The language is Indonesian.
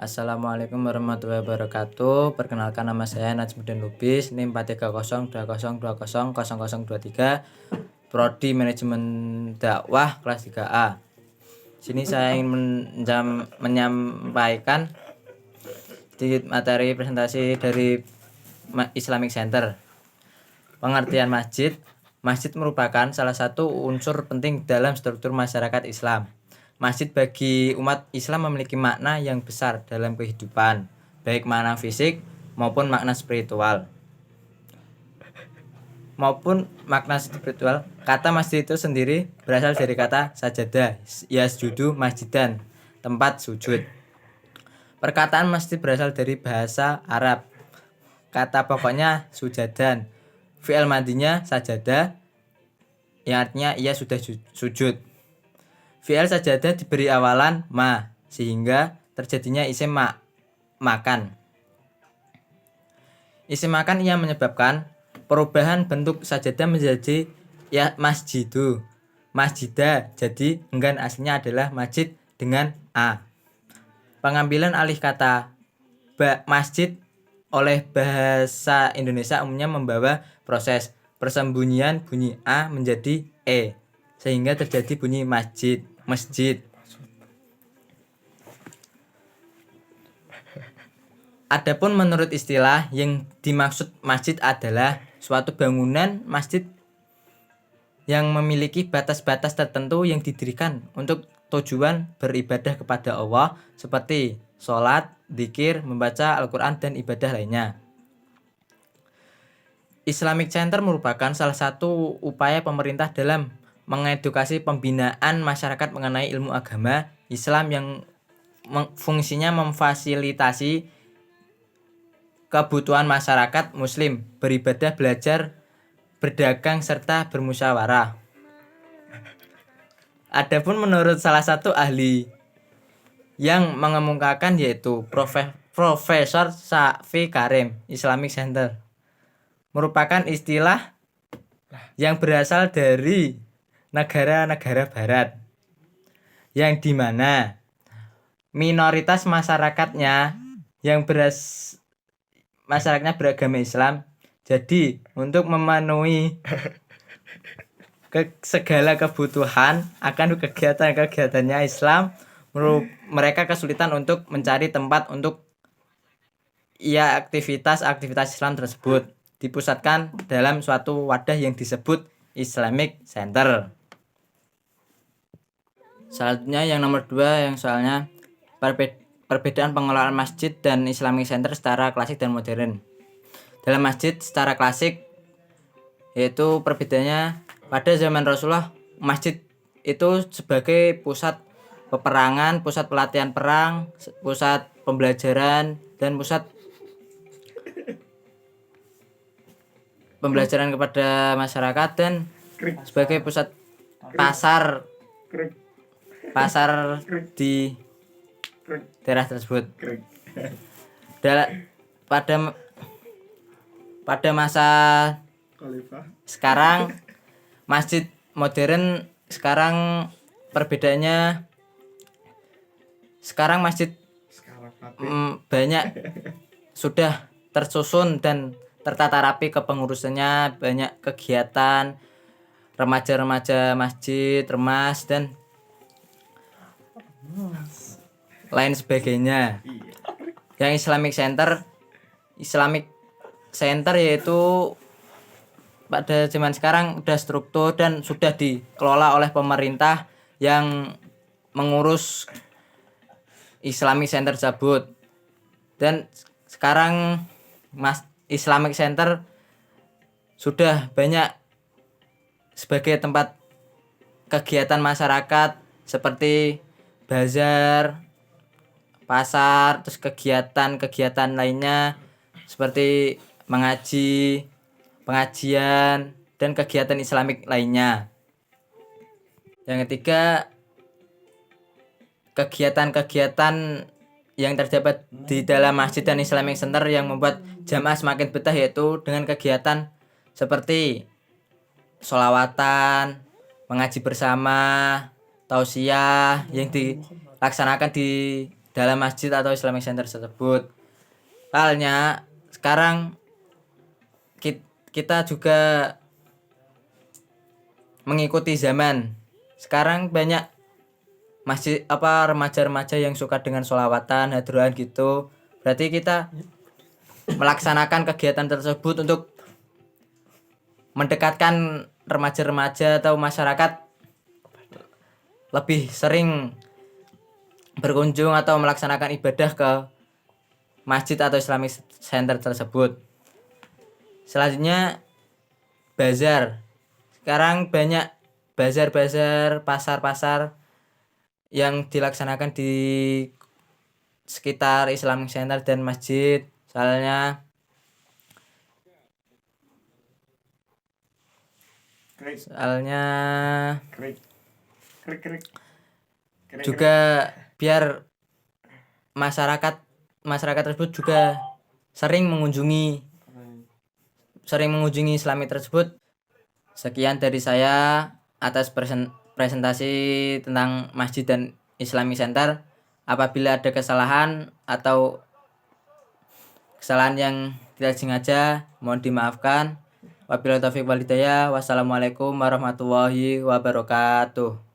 Assalamualaikum warahmatullahi wabarakatuh. Perkenalkan, nama saya Najmuddin Lubis, NIM 43020200023, Prodi Manajemen Dakwah kelas 3A. Sini saya ingin menyampaikan sedikit materi presentasi dari Islamic Center. Pengertian masjid. Masjid merupakan salah satu unsur penting dalam struktur masyarakat Islam. Masjid bagi umat Islam memiliki makna yang besar dalam kehidupan, baik makna fisik maupun makna spiritual. Kata masjid itu sendiri berasal dari kata sajadah, yasjudu masjidan, tempat sujud. Perkataan masjid berasal dari bahasa Arab. Kata pokoknya sujadan. Fi'il madinya sajadah, yang artinya ia sudah sujud. Fi'il sajadah diberi awalan ma, sehingga terjadinya isim makan. Isim makan ia menyebabkan perubahan bentuk sajadah menjadi ya masjidu, masjidah. Jadi enggan aslinya adalah masjid dengan a. Pengambilan alih kata masjid oleh bahasa Indonesia umumnya membawa proses persembunyian bunyi a menjadi e, sehingga terjadi bunyi masjid. Adapun menurut istilah, yang dimaksud masjid adalah suatu bangunan masjid yang memiliki batas-batas tertentu yang didirikan untuk tujuan beribadah kepada Allah, seperti sholat, dzikir, membaca Al-Quran, dan ibadah lainnya. Islamic Center merupakan salah satu upaya pemerintah dalam mengedukasi pembinaan masyarakat mengenai ilmu agama Islam yang fungsinya memfasilitasi kebutuhan masyarakat Muslim beribadah, belajar, berdagang, serta bermusyawarah. Adapun menurut salah satu ahli yang mengemukakan, yaitu Profesor Safi Karim, Islamic Center merupakan istilah yang berasal dari negara-negara barat, yang dimana minoritas masyarakatnya beragama Islam. Jadi untuk memenuhi segala kebutuhan akan kegiatan-kegiatannya Islam, mereka kesulitan untuk mencari tempat untuk aktivitas Islam tersebut dipusatkan dalam suatu wadah yang disebut Islamic Center. Selanjutnya yang nomor 2, yang soalnya perbedaan pengelolaan masjid dan Islamic Center secara klasik dan modern. Dalam masjid secara klasik, yaitu perbedaannya pada zaman Rasulullah, masjid itu sebagai pusat peperangan, pusat pelatihan perang, pusat pembelajaran, dan pusat pembelajaran kepada masyarakat, dan sebagai pusat pasar di daerah tersebut. Pada masa sekarang, masjid modern sekarang perbedaannya, sekarang masjid banyak sudah tersusun dan tertata rapi kepengurusannya, banyak kegiatan remaja-remaja masjid, remas, dan lain sebagainya. Yang Islamic Center yaitu pada zaman sekarang sudah struktur dan sudah dikelola oleh pemerintah yang mengurus Islamic Center tersebut. Dan sekarang Islamic Center sudah banyak sebagai tempat kegiatan masyarakat seperti bazar, pasar, terus kegiatan lainnya seperti pengajian, dan kegiatan Islamik lainnya. Yang ketiga, kegiatan-kegiatan yang terdapat di dalam masjid dan Islamic Center yang membuat jamaah semakin betah, yaitu dengan kegiatan seperti sholawatan, mengaji bersama, tausiah yang dilaksanakan di dalam masjid atau Islamic Center tersebut. Halnya sekarang kita juga mengikuti zaman. Sekarang banyak masjid remaja-remaja yang suka dengan sholawatan, hadrohan gitu. Berarti kita melaksanakan kegiatan tersebut untuk mendekatkan remaja-remaja atau masyarakat lebih sering berkunjung atau melaksanakan ibadah ke masjid atau Islamic Center tersebut. Selanjutnya bazar. Sekarang banyak bazar-bazar, pasar-pasar yang dilaksanakan di sekitar Islamic Center dan masjid. Soalnya juga biar masyarakat tersebut juga sering mengunjungi Islami tersebut. Sekian dari saya atas presentasi tentang masjid dan Islamic Center. Apabila ada kesalahan atau kesalahan yang tidak sengaja, mohon dimaafkan. Wabillahi taufiq wal hidayah. Wassalamualaikum warahmatullahi wabarakatuh.